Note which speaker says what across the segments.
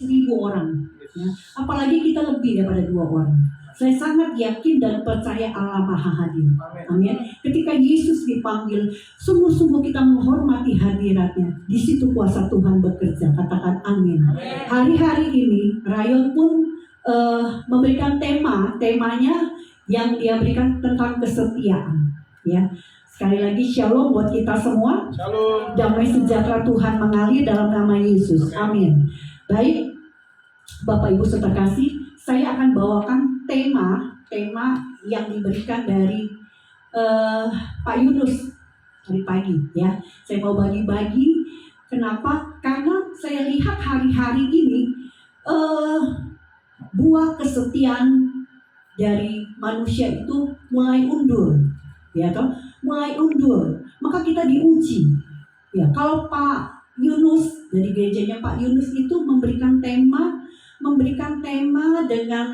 Speaker 1: 1.000 orang, ya. Apalagi kita lebih daripada 2 orang. Saya sangat yakin dan percaya Allah Maha Hadir. Amin. Ketika Yesus dipanggil, sungguh-sungguh kita menghormati hadiratnya. Di situ kuasa Tuhan bekerja. Katakan amin. Hari-hari ini Rayon pun memberikan temanya yang dia berikan tentang kesetiaan. Ya. Sekali lagi shalom buat kita semua.
Speaker 2: Shalom.
Speaker 1: Damai sejahtera Tuhan mengalir dalam nama Yesus. Amin. Baik, Bapak Ibu saudara kasih, saya akan bawakan tema yang diberikan dari Pak Yunus tadi pagi, ya. Saya mau bagi-bagi. Kenapa? Karena saya lihat hari-hari ini buah kesetiaan dari manusia itu mulai undur, ya toh, mulai undur. Maka kita diuji. Ya, kalau Pak Yunus dari gerejanya Pak Yunus itu memberikan tema dengan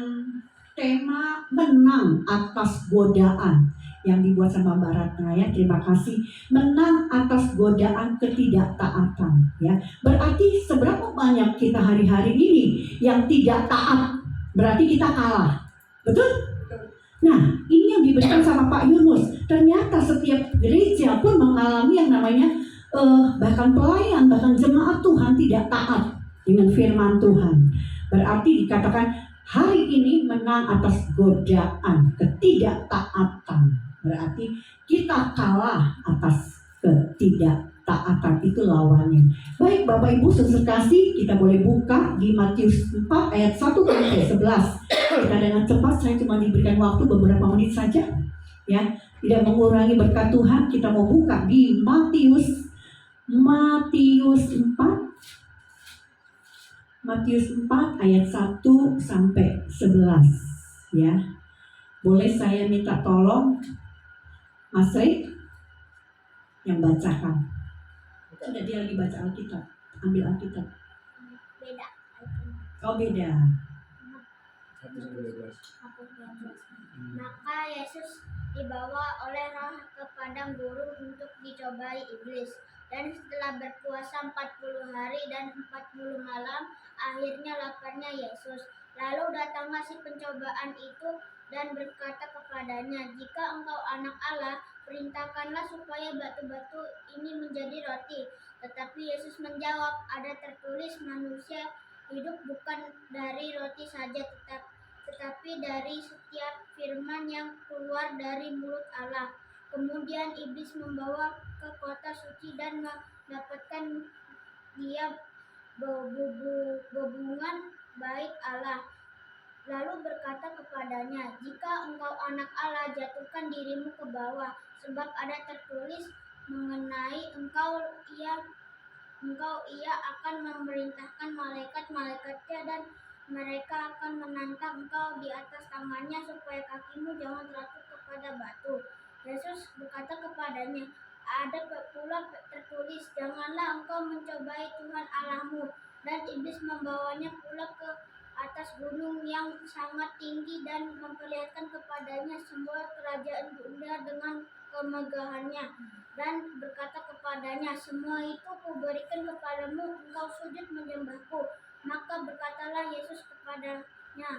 Speaker 1: tema menang atas godaan yang dibuat sama Mbak Ratna, ya. Terima kasih. Menang atas godaan ketidaktaatan, ya. Berarti seberapa banyak kita hari-hari ini yang tidak taat, berarti kita kalah. Betul? Nah, ini yang diberikan sama Pak Yunus. Ternyata setiap gereja pun mengalami yang namanya bahkan pelayan, bahkan jemaat Tuhan tidak taat dengan firman Tuhan. Berarti dikatakan hari ini menang atas godaan ketidaktaatan. Berarti kita kalah atas ketidaktaatan, itu lawannya. Baik Bapak Ibu saudara kasih, kita boleh buka di Matius 4 ayat 1 sampai 11. Kita dengan cepat, saya cuma diberikan waktu beberapa menit saja, ya. Tidak mengurangi berkat Tuhan. Kita mau buka di Matius 4 ayat 1 sampai 11, ya. Boleh saya minta tolong Mas Ray yang bacakan. Sudah, dia lagi baca Alkitab. Ambil Alkitab.
Speaker 3: Beda.
Speaker 1: Oh, beda.
Speaker 3: Maka Yesus dibawa oleh Roh ke padang gurun untuk dicobai iblis. Dan setelah berpuasa 40 hari dan 40 malam, akhirnya laparnya Yesus. Lalu datanglah si pencobaan itu dan berkata kepadanya, "Jika engkau anak Allah, perintahkanlah supaya batu-batu ini menjadi roti." Tetapi Yesus menjawab, "Ada tertulis, manusia hidup bukan dari roti saja, tetapi dari setiap firman yang keluar dari mulut Allah." Kemudian iblis membawa ke kota suci dan mendapatkan dia bebungan bait Allah. Lalu berkata kepadanya, "Jika engkau anak Allah, jatuhkan dirimu ke bawah, sebab ada tertulis mengenai engkau ia akan memerintahkan malaikat-malaikatnya dan mereka akan menantang engkau di atas tangannya supaya kakimu jangan terjatuh kepada batu." Yesus berkata kepadanya, "Ada pula tertulis, janganlah engkau mencobai Tuhan Allahmu." Dan iblis membawanya pula ke atas gunung yang sangat tinggi dan memperlihatkan kepadanya semua kerajaan dunia dengan kemegahannya. Dan berkata kepadanya, "Semua itu kuberikan kepadamu, engkau sujud menyembahku." Maka berkatalah Yesus kepadanya,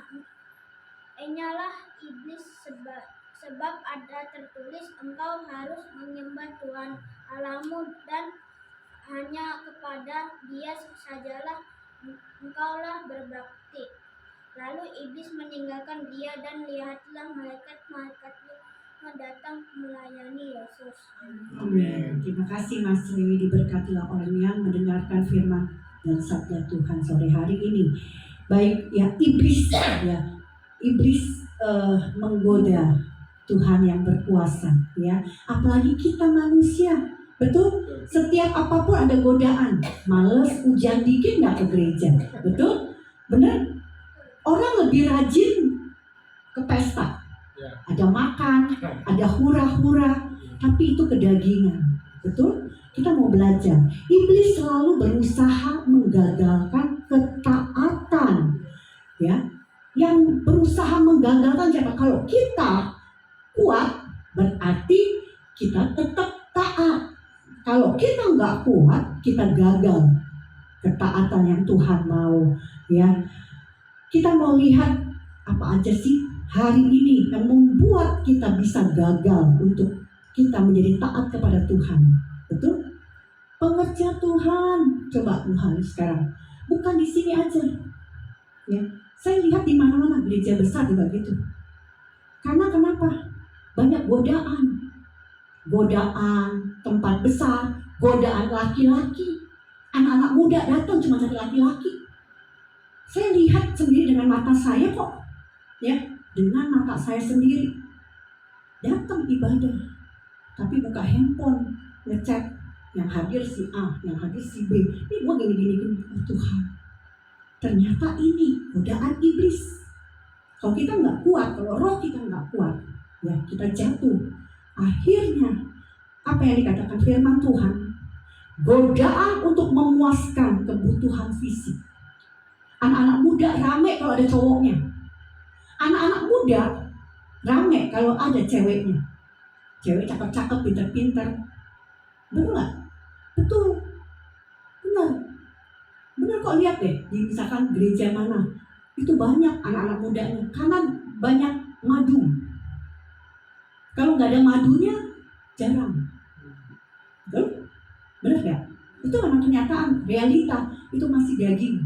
Speaker 3: "Enyalah iblis, sebab ada tertulis, engkau harus menyembah Tuhan Allahmu dan hanya kepada Dia sajalah engkaulah berbakti." Lalu iblis meninggalkan dia dan lihatlah malaikat-malaikatnya datang melayani Yesus.
Speaker 1: Amin. Terima kasih Mas Ri, diberkatilah orang yang mendengarkan firman dan sabda Tuhan sore hari ini. Baik, ya, iblis menggoda Tuhan yang berkuasa, ya. Apalagi kita manusia, betul? Setiap apapun ada godaan. Males, hujan dikit nggak ke gereja, betul? Benar? Orang lebih rajin ke pesta. Ada makan, ada hura-hura, tapi itu kedagingan, betul? Kita mau belajar. Iblis selalu berusaha menggagalkan ketaatan, ya. Yang berusaha menggagalkan siapa? Kalau kita kuat, berarti kita tetap taat. Kalau kita nggak kuat, kita gagal ketaatan yang Tuhan mau. Ya, kita mau lihat apa aja sih hari ini yang membuat kita bisa gagal untuk kita menjadi taat kepada Tuhan. Betul? Pengertian Tuhan. Coba Tuhan sekarang. Bukan di sini aja. Ya, saya lihat di mana-mana gereja besar juga gitu. Karena kenapa? Banyak godaan. Godaan tempat besar, godaan laki-laki. Anak-anak muda datang cuma cari laki-laki. Saya lihat sendiri dengan mata saya kok. Ya, dengan mata saya sendiri. Datang ibadah, tapi buka handphone, ngecek yang hadir si A, yang hadir si B. Ini gua gini. Oh Tuhan, ternyata ini godaan iblis. Kalau kita nggak kuat, kalau roh kita nggak kuat, ya kita jatuh. Akhirnya apa yang dikatakan firman Tuhan, godaan untuk memuaskan kebutuhan fisik. Anak-anak muda rame kalau ada cowoknya. Anak-anak muda rame kalau ada ceweknya. Cewek cakep-cakep, pinter-pinter. Betul nggak? Betul. Benar kok, lihat deh di misalkan gereja mana. Itu banyak anak-anak mudanya. Karena banyak madu. Kalau nggak ada madunya, jarang. Betul? Benar nggak? Itu memang kenyataan, realita. Itu masih daging.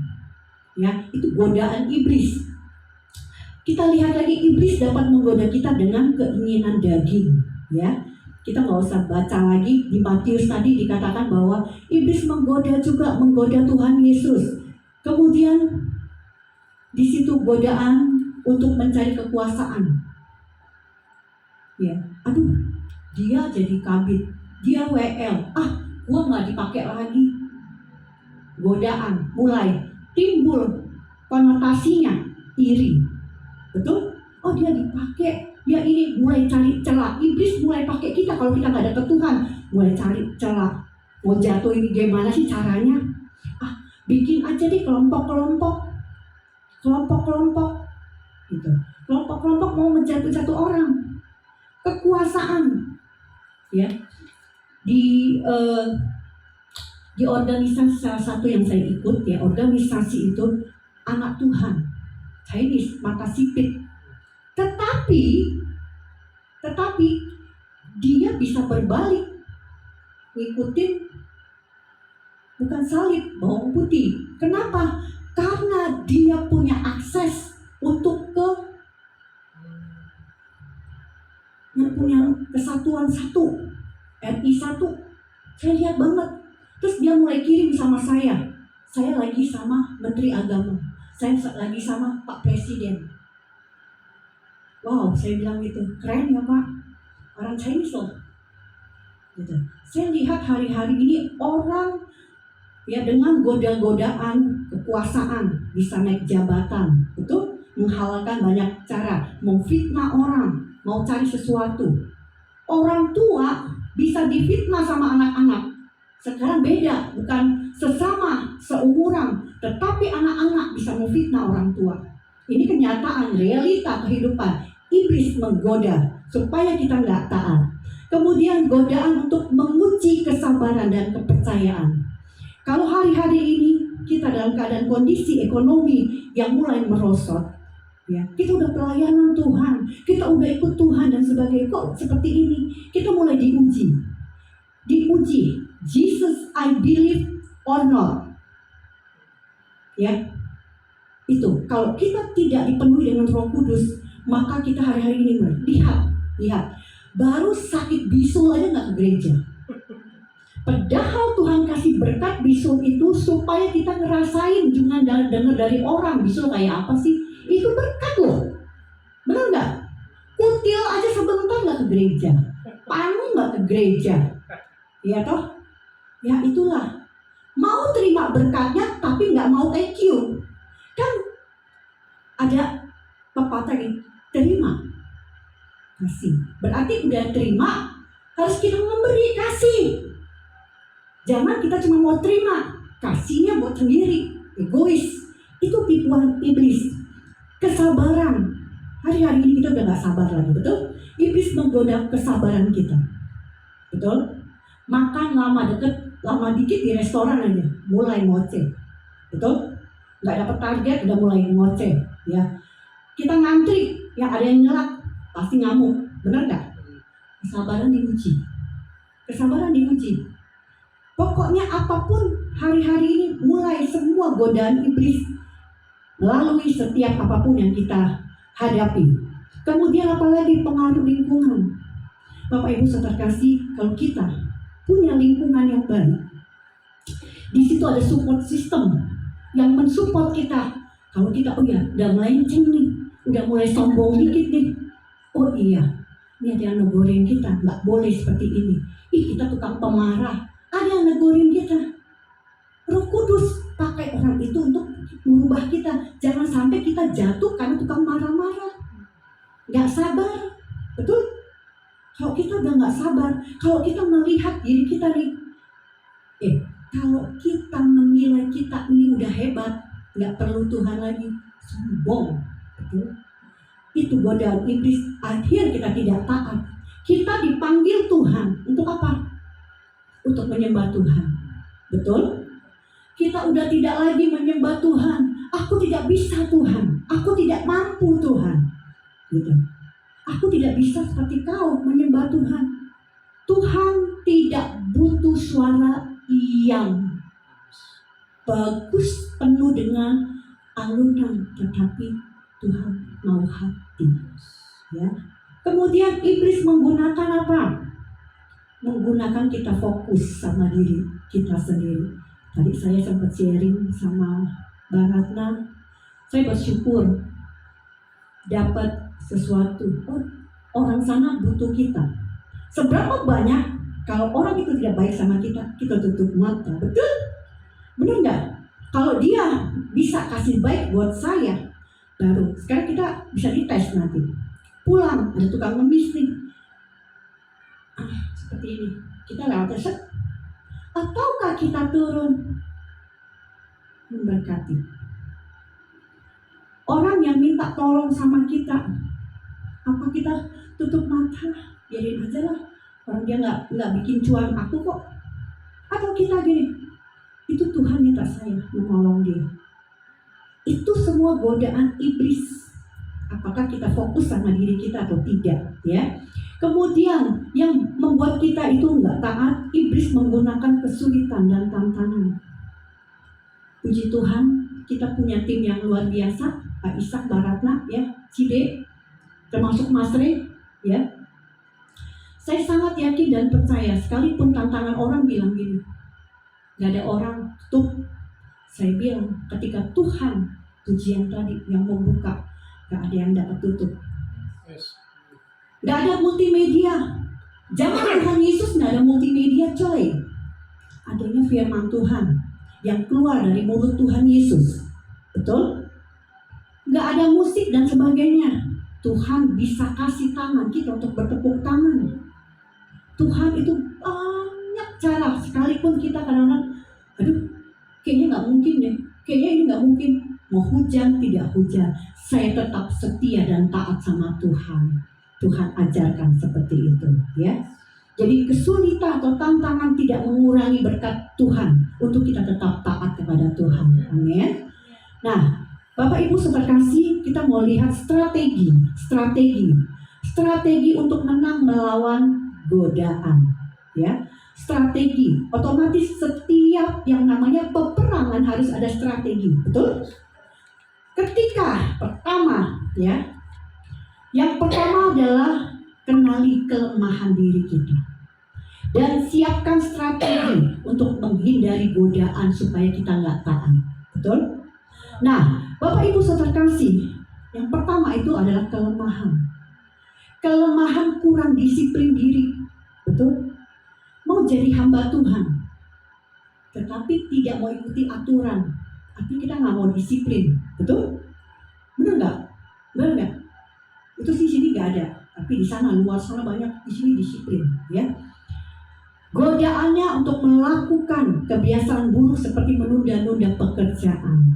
Speaker 1: Ya, itu godaan iblis. Kita lihat lagi, iblis dapat menggoda kita dengan keinginan daging. Ya, kita nggak usah baca lagi di Matius tadi dikatakan bahwa iblis menggoda Tuhan Yesus. Kemudian di situ godaan untuk mencari kekuasaan. Ya, aduh, dia jadi kabit, dia WL, gua nggak dipakai lagi. Godaan mulai timbul, konotasinya iri. Betul? Oh, dia dipakai, dia ini mulai cari celah. Iblis mulai pakai kita kalau kita nggak ada ke Tuhan, mulai cari celah. Mau jatuh ini gimana sih caranya? Bikin aja deh kelompok-kelompok gitu. Kelompok-kelompok mau menjatuh orang. Kekuasaan, ya. Di organisasi salah satu yang saya ikut, ya, organisasi itu anak Tuhan, Chinese, mata sipit. Tetapi dia bisa berbalik, ngikutin bukan salib, bawang putih. Kenapa? Karena dia punya akses untuk yang punya kesatuan satu, RI 1. Saya lihat banget. Terus dia mulai kirim sama saya. Saya lagi sama Menteri Agama. Saya lagi sama Pak Presiden. Wow, saya bilang gitu, keren ya Pak, orang Chinese loh. Gitu. Saya lihat hari-hari ini orang ya dengan goda-godaan kekuasaan bisa naik jabatan, betul? Menghalalkan banyak cara, memfitnah orang, mau cari sesuatu. Orang tua bisa difitnah sama anak-anak. Sekarang beda, bukan sesama, seumuran, tetapi anak-anak bisa memfitnah orang tua. Ini kenyataan, realita kehidupan. Iblis menggoda supaya kita nggak taat. Kemudian godaan untuk menguji kesabaran dan kepercayaan. Kalau hari-hari ini kita dalam keadaan kondisi ekonomi yang mulai merosot, ya, kita udah pelayanan Tuhan, kita udah ikut Tuhan dan sebagainya, kok seperti ini? Kita mulai diuji. Jesus, I believe or not. Ya, itu kalau kita tidak dipenuhi dengan Roh Kudus, maka kita hari-hari ini lihat, baru sakit bisul aja nggak ke gereja. Padahal Tuhan kasih berkat bisul itu supaya kita ngerasain, jangan dengar dari orang bisul kayak apa sih? Itu berkat loh, benar nggak? Kutil aja sebentar nggak ke gereja, panu nggak ke gereja, ya toh? Ya itulah, mau terima berkatnya tapi nggak mau thank you. Kan ada pepatah ini, terima kasih, berarti udah terima harus kita memberi kasih. Jangan kita cuma mau terima, kasihnya buat sendiri, egois. Itu tipuan iblis. Kesabaran, hari-hari ini kita udah gak sabar lagi, betul? Iblis menggoda kesabaran kita, betul? Makan lama dikit di restoran aja mulai ngoceh, betul? nggak dapat target udah mulai ngoceh, ya. Kita ngantri, ya ada yang nyelak, pasti ngamuk, benar nggak? Kesabaran diuji, kesabaran diuji. Pokoknya apapun hari-hari ini mulai semua godaan iblis melalui setiap apapun yang kita hadapi. Kemudian apalagi pengaruh lingkungan. Bapak Ibu saudara kasih, kalau kita punya lingkungan yang baik, di situ ada support system yang mensupport kita. Kalau kita udah melenceng nih, udah mulai sombong dikit nih, oh iya, ini ada yang negurin kita, nggak boleh seperti ini. Ih, kita tukang pemarah, ada yang negurin kita. Roh Kudus pakai orang itu untuk merubah kita. Jangan sampai kita jatuh karena tukang marah-marah, nggak sabar, betul? Kalau kita udah nggak sabar, kalau kita melihat diri kita nih, kalau kita menilai kita ini udah hebat, nggak perlu Tuhan lagi, sombong, betul? Itu godaan iblis. Akhir kita tidak taat. Kita dipanggil Tuhan untuk apa? Untuk menyembah Tuhan, betul? Kita udah tidak lagi menyembah Tuhan. Aku tidak bisa Tuhan, aku tidak mampu Tuhan, gitu. Aku tidak bisa seperti kau menyembah Tuhan. Tuhan tidak butuh suara yang bagus penuh dengan alunan, tetapi Tuhan mau hati, ya. Kemudian iblis menggunakan apa? Menggunakan kita fokus sama diri kita sendiri. Tadi saya sempat sharing sama Mbak Ratna, saya bersyukur dapat sesuatu. Oh, orang sana butuh kita. Seberapa banyak kalau orang itu tidak baik sama kita, kita tutup mata, betul? Benar nggak? Kalau dia bisa kasih baik buat saya, baru sekarang kita bisa dites nanti. Pulang ada tukang ngemis nih, seperti ini, kita lewat set. Ataukah kita turun memberkati orang yang minta tolong sama kita? Apa kita tutup mata, biarin aja lah, orang dia nggak bikin cuan aku kok? Atau kita gini, itu Tuhan minta saya menolong dia. Itu semua godaan iblis. Apakah kita fokus sama diri kita atau tidak, ya? Kemudian yang membuat kita itu nggak taat, iblis menggunakan kesulitan dan tantangan. Puji Tuhan, kita punya tim yang luar biasa, Pak Ishak, Mbak Ratna, ya, Cide, termasuk Mas Rey, ya. Saya sangat yakin dan percaya, sekalipun tantangan orang bilang gini, nggak ada orang tutup. Saya bilang, ketika Tuhan pujian tadi yang membuka, nggak ada yang dapat tutup. Nggak ada multimedia. Zaman Tuhan Yesus nggak ada multimedia, coy. Adanya firman Tuhan yang keluar dari mulut Tuhan Yesus, betul? Nggak ada musik dan sebagainya. Tuhan bisa kasih tangan kita untuk bertepuk tangan. Tuhan itu banyak cara, sekalipun kita kadang-kadang, aduh, kayaknya nggak mungkin deh, kayaknya ini nggak mungkin. Mau hujan tidak hujan, saya tetap setia dan taat sama Tuhan. Tuhan ajarkan seperti itu, ya. Jadi kesulitan atau tantangan tidak mengurangi berkat Tuhan untuk kita tetap taat kepada Tuhan. Amin. Nah, Bapak Ibu saudara kasih, kita mau lihat strategi untuk menang melawan godaan, ya. Strategi, otomatis setiap yang namanya peperangan harus ada strategi, betul? Ketika pertama, ya, yang pertama adalah kenali kelemahan diri kita dan siapkan strategi untuk menghindari godaan supaya kita nggak taat, betul? Nah, Bapak Ibu saudara kasih, yang pertama itu adalah kelemahan kurang disiplin diri, betul? Mau jadi hamba Tuhan, tetapi tidak mau ikuti aturan, tapi kita nggak mau disiplin, betul? Benar nggak? Benar nggak? Itu di sini nggak ada, tapi di sana luar sana banyak, di sini disiplin, ya. Godaannya untuk melakukan kebiasaan buruk seperti menunda-nunda pekerjaan,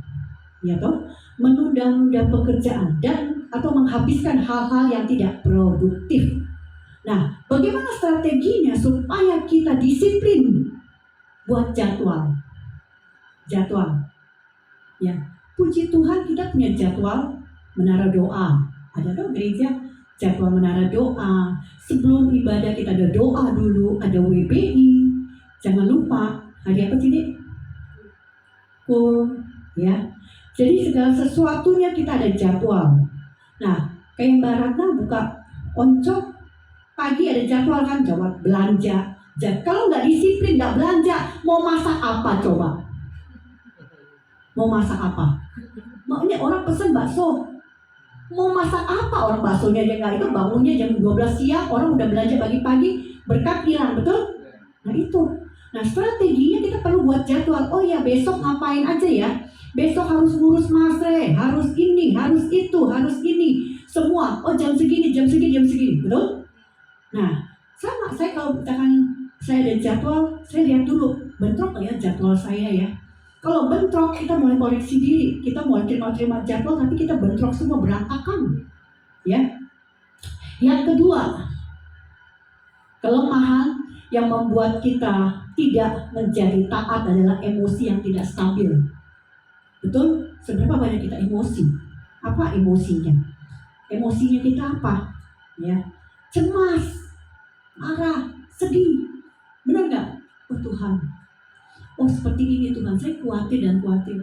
Speaker 1: ya toh, menunda-nunda pekerjaan dan atau menghabiskan hal-hal yang tidak produktif. Nah, bagaimana strateginya supaya kita disiplin buat jadwal, ya. Puji Tuhan kita punya jadwal menara doa. Ada dong gereja jadwal menara doa. Sebelum ibadah kita ada doa dulu, ada WBI. Jangan lupa hari apa sih, Dik? Ya. Jadi segala sesuatunya kita ada jadwal. Nah, kayak Mbak Ratna buka oncok pagi ada jadwal kan, jawab belanja. Kalau nggak disiplin nggak belanja, mau masak apa coba? Mau masak apa? Makanya orang pesen bakso. Mau masak apa? Orang baksonya aja nggak itu, bangunnya jam 12 siang, orang udah belanja pagi-pagi, berkat hilang, betul? Nah itu. Nah strateginya kita perlu buat jadwal. Oh ya besok ngapain aja ya? Besok harus ngurus masre, harus ini, harus itu, harus ini. Semua, oh jam segini, betul? Nah, sama saya kalau misalkan saya ada jadwal, saya lihat dulu, bentrok nggak ya jadwal saya ya? Kalau bentrok, kita mulai koreksi diri, kita mulai terima jadwal, tapi kita bentrok semua berantakan, ya. Yang kedua, kelemahan yang membuat kita tidak menjadi taat adalah emosi yang tidak stabil. Betul? Seberapa banyak kita emosi? Apa emosinya? Emosinya kita apa? Ya, cemas, marah, sedih. Benar nggak? Oh Tuhan, oh seperti ini Tuhan, saya khawatir dan khawatir.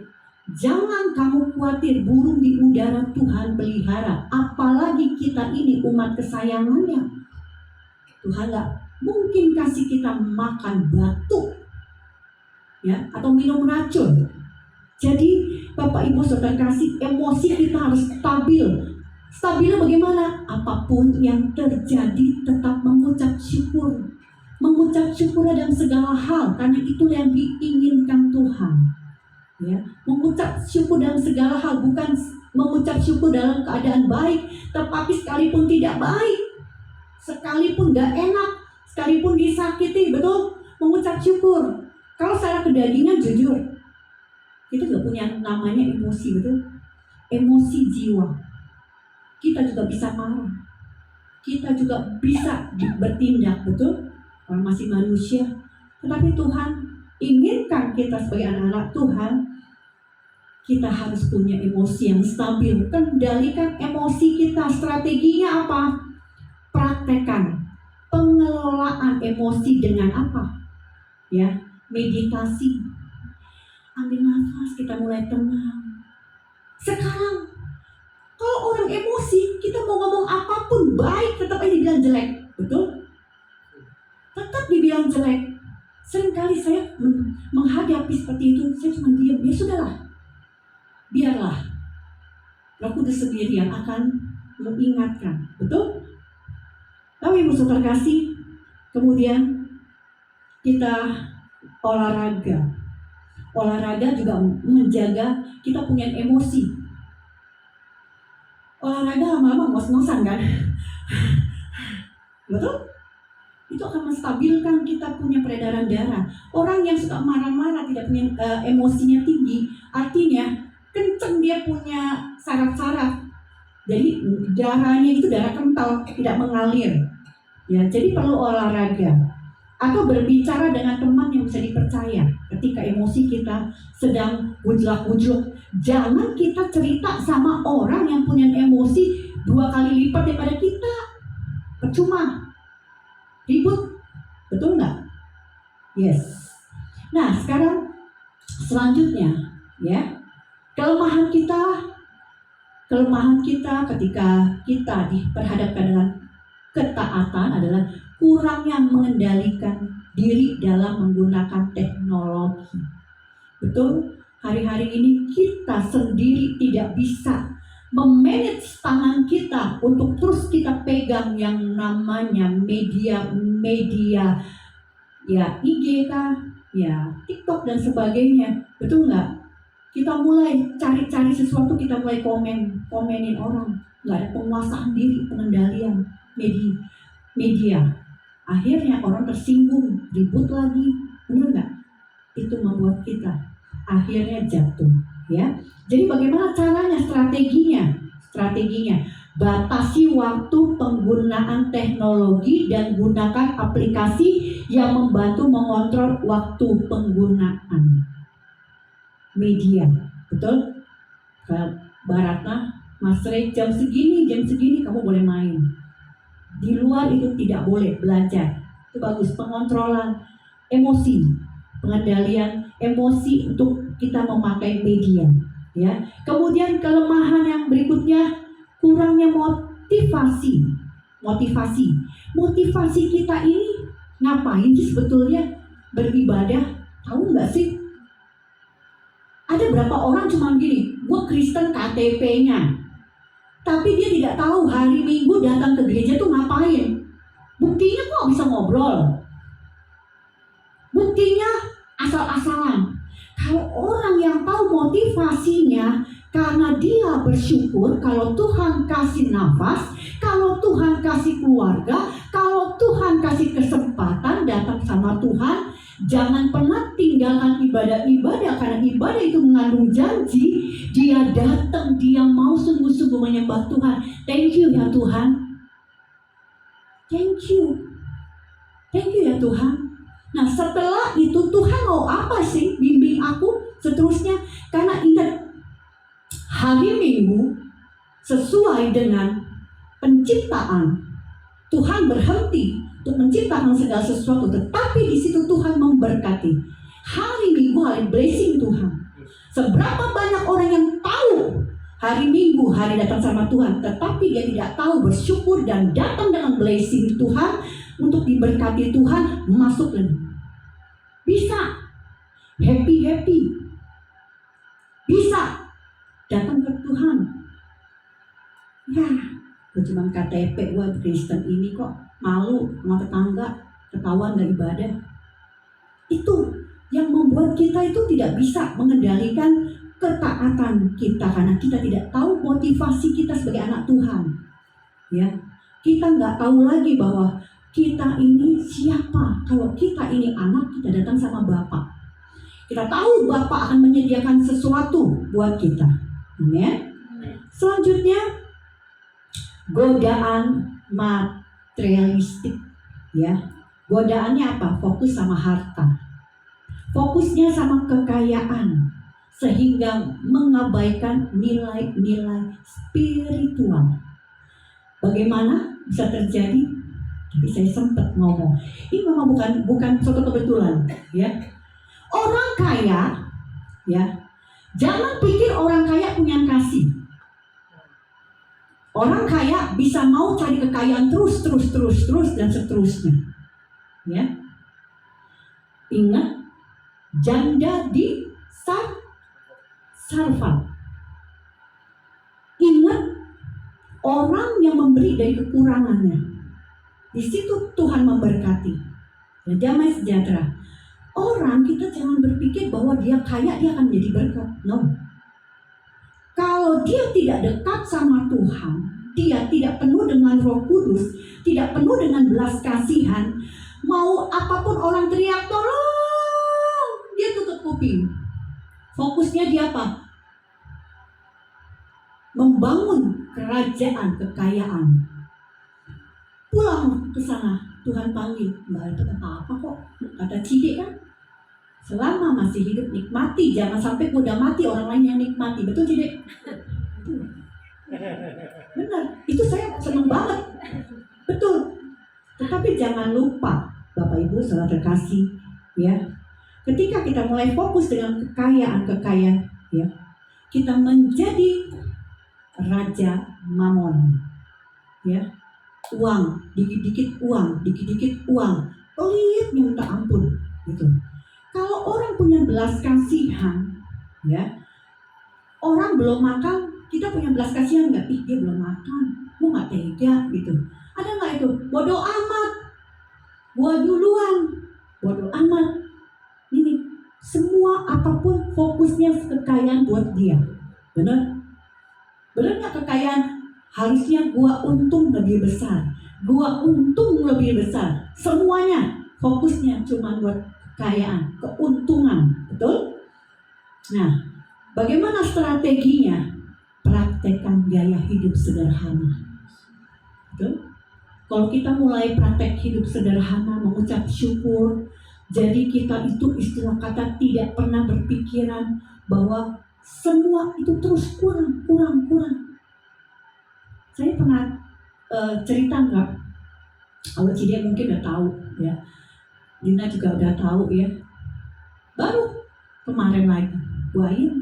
Speaker 1: Jangan kamu khawatir, burung di udara Tuhan pelihara. Apalagi kita ini umat kesayangannya. Tuhan nggak mungkin kasih kita makan batu, ya, atau minum racun. Jadi Bapak Ibu Saudara kasih, emosi kita harus stabil. Stabilnya bagaimana? Apapun yang terjadi tetap mengucap syukur. Mengucap syukur dalam segala hal, karena itu yang diinginkan Tuhan. Ya, mengucap syukur dalam segala hal, bukan mengucap syukur dalam keadaan baik, tetapi sekalipun tidak baik, sekalipun gak enak, sekalipun disakiti, betul? Mengucap syukur. Kalau secara kedagingan jujur, kita juga punya namanya emosi, betul? Emosi jiwa. Kita juga bisa marah, kita juga bisa bertindak, betul? Orang masih manusia, tetapi Tuhan inginkan kita sebagai anak-anak Tuhan, kita harus punya emosi yang stabil. Kendalikan emosi kita. Strateginya apa? Praktekkan pengelolaan emosi dengan apa? Ya, meditasi. Ambil nafas, kita mulai tenang. Sekarang kalau orang emosi, kita mau ngomong apapun baik, tetap aja dibilang jelek, betul? Tetap dibilang jelek. Seringkali saya menghadapi seperti itu, saya cuma diam, ya sudahlah, biarlah Roh Kudus sendiri yang akan mengingatkan, betul? Lalu Ibu Saudara kasih, kemudian kita olahraga. Olahraga juga menjaga kita punya emosi. Olahraga lama-lama ngos-ngosan kan? Betul? Itu akan menstabilkan kita punya peredaran darah. Orang yang suka marah-marah, tidak punya emosinya tinggi, artinya kenceng dia punya saraf-saraf. Jadi darahnya itu darah kental, tidak mengalir. Ya, jadi perlu olahraga. Atau berbicara dengan teman yang bisa dipercaya ketika emosi kita sedang gujlak-gujluk. Jangan kita cerita sama orang yang punya emosi 2 kali lipat daripada kita. Percuma. Ribut. Betul nggak? Yes. Nah, sekarang selanjutnya, ya, kelemahan kita ketika kita diperhadapkan dengan ketaatan adalah kurangnya mengendalikan diri dalam menggunakan teknologi. Betul? Hari-hari ini kita sendiri tidak bisa memanage tangan kita untuk terus kita pegang yang namanya media ya IG kah, ya TikTok dan sebagainya, betul nggak? Kita mulai cari-cari sesuatu, kita mulai komenin orang, nggak ada penguasaan diri, pengendalian media. Akhirnya orang tersinggung, ribut lagi, benar nggak? Itu membuat kita akhirnya jatuh, ya. Jadi bagaimana caranya? Strateginya batasi waktu penggunaan teknologi dan gunakan aplikasi yang membantu mengontrol waktu penggunaan media, betul? ke Baratna, Mas Rey, jam segini kamu boleh main. Di luar itu tidak boleh belajar. Itu bagus, pengontrolan emosi, pengendalian emosi untuk kita memakai media. Ya. Kemudian kelemahan yang berikutnya, kurangnya motivasi. Motivasi kita ini ngapain sih sebetulnya beribadah? Tahu nggak sih? Ada berapa orang cuma gini, gue Kristen KTP-nya, tapi dia tidak tahu hari Minggu datang ke gereja tuh ngapain. Buktinya kok bisa ngobrol. Buktinya asal-asalan. Kalau orang yang tahu motivasinya, karena dia bersyukur kalau Tuhan kasih nafas, kalau Tuhan kasih keluarga, kalau Tuhan kasih kesempatan datang sama Tuhan, jangan pernah tinggalkan ibadah-ibadah, karena ibadah itu mengandung janji. Dia datang, dia mau sungguh-sungguh menyembah Tuhan. Thank you ya Tuhan. Thank you ya Tuhan. Nah setelah itu Tuhan mau apa sih? Bimbing aku seterusnya. Karena ingat, hari Minggu sesuai dengan penciptaan, Tuhan berhenti untuk menciptakan segala sesuatu, tetapi di situ Tuhan memberkati. Hari Minggu hari blessing Tuhan. Seberapa banyak orang yang tahu hari Minggu hari datang sama Tuhan, tetapi dia tidak tahu bersyukur dan datang dengan blessing Tuhan untuk diberkati Tuhan, masuk lagi. Bisa happy, bisa datang ke Tuhan. Ya, gue cuma KTP, gue Kristen ini kok malu sama tetangga, ketahuan gak ibadah. Itu yang membuat kita itu tidak bisa mengendalikan ketaatan kita, karena kita tidak tahu motivasi kita sebagai anak Tuhan. Ya, kita nggak tahu lagi bahwa kita ini siapa. Kalau kita ini anak, kita datang sama Bapak. Kita tahu Bapak akan menyediakan sesuatu buat kita. Amin. Selanjutnya, godaan materialistik. Ya, godaannya apa? Fokus sama harta. Fokusnya sama kekayaan, sehingga mengabaikan nilai-nilai spiritual. Bagaimana bisa terjadi? Tapi saya sempat ngomong, ini memang bukan suatu kebetulan, ya. Orang kaya, ya, jangan pikir orang kaya punya kasih. Orang kaya bisa mau cari kekayaan terus dan seterusnya, ya. Ingat, janda di Sarfat. Ingat, orang yang memberi dari kekurangannya. Di situ Tuhan memberkati. Dan damai sejahtera. Orang, kita jangan berpikir bahwa dia kaya, dia akan menjadi berkat. No. Kalau dia tidak dekat sama Tuhan, dia tidak penuh dengan Roh Kudus, tidak penuh dengan belas kasihan, mau apapun orang teriak tolong, dia tutup kuping. Fokusnya dia apa? Membangun kerajaan, kekayaan. Pulang ke sana, Tuhan panggil, nggak ada apa-apa kok. Kata Cide kan, selama masih hidup nikmati, jangan sampai udah mati orang lain yang nikmati. Betul Cide? Benar, itu saya senang banget. Betul. Tetapi jangan lupa, Bapak Ibu saudara terkasih, ya. Ketika kita mulai fokus dengan kekayaan, ya, kita menjadi raja mamon, ya. Uang, dikit-dikit uang, pelit minta ampun, gitu. Kalau orang punya belas kasihan, ya, orang belum makan, kita punya belas kasihan nggak? Ih, dia belum makan, gue nggak tega, gitu. Ada nggak itu? Bodoh amat, gua duluan, bodoh amat. Ini semua apapun fokusnya kekayaan buat dia, benar? Benar nggak kekayaan? Harusnya gua untung lebih besar, semuanya fokusnya cuma buat kekayaan, keuntungan, betul? Nah, bagaimana strateginya? Praktekkan gaya hidup sederhana, betul? Kalau kita mulai praktek hidup sederhana, mengucap syukur, jadi kita itu istilah kata tidak pernah berpikiran bahwa semua itu terus kurang. Saya pernah cerita nggak? Kalau Cidia mungkin udah tahu ya, Dina juga udah tahu ya. Baru kemarin lagi, Bu Ain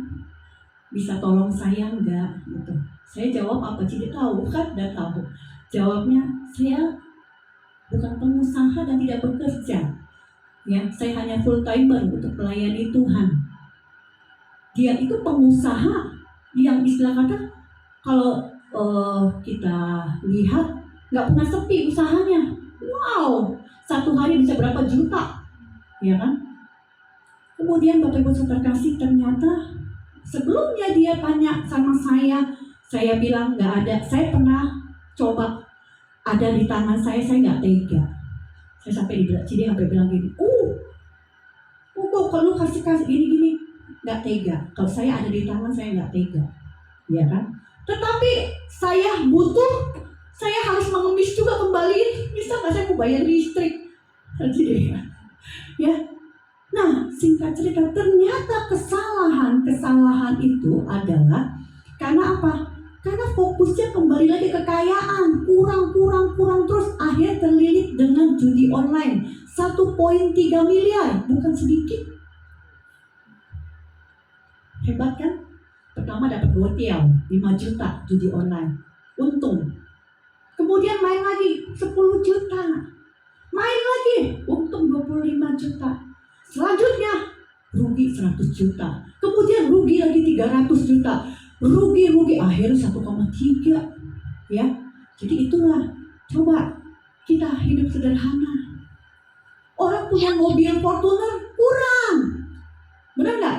Speaker 1: bisa tolong saya nggak? Gitu. Saya jawab apa? Cidia tahu kan? Udah tahu. Jawabnya, saya bukan pengusaha dan tidak bekerja. Ya, saya hanya full timer untuk melayani Tuhan. Dia itu pengusaha yang istilah kata kalau kita lihat nggak pernah sepi usahanya. Wow, satu hari bisa berapa juta, ya kan? Kemudian Bapak Ibu Saudara kasih, ternyata sebelumnya dia tanya sama saya bilang nggak ada. Saya pernah coba ada di tangan saya nggak tega. Saya sampai bilang gini, kok kalau kasih gini nggak tega. Kalau saya ada di tangan saya nggak tega, ya kan? Tetapi saya butuh, saya harus mengemis juga kembali. Bisa nggak saya mau bayar listrik? Ya. Nah, singkat cerita, ternyata kesalahan itu adalah karena apa? Karena fokusnya kembali lagi ke kekayaan, kurang terus, akhirnya terlilit dengan judi online. 1,3 miliar, bukan sedikit. Hebat kan? Pertama dapat gotial 5 juta judi online, untung. Kemudian main lagi 10 juta, main lagi untung 25 juta. Selanjutnya rugi 100 juta, kemudian rugi lagi 300 juta, rugi akhirnya 1,3. Ya, jadi itulah. Coba kita hidup sederhana. Orang punya mobil Fortuner kurang, benar nggak?